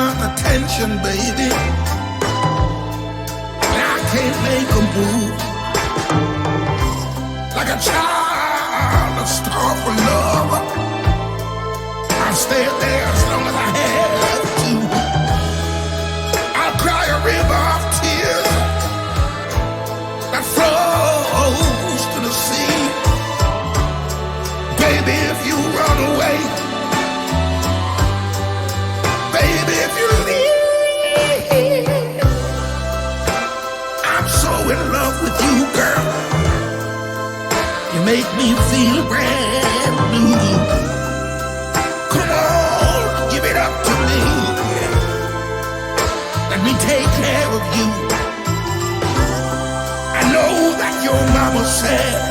my attention, baby, and I can't make a move. Like a child, a star for love, I'll stay there as long as I have to. I'll cry a river of tears that flows to the sea. Baby, if you run away, baby, if you leave, I'm so in love with you, girl. You make me feel brand new. Come on, give it up to me. Let me take care of you. I know that your mama said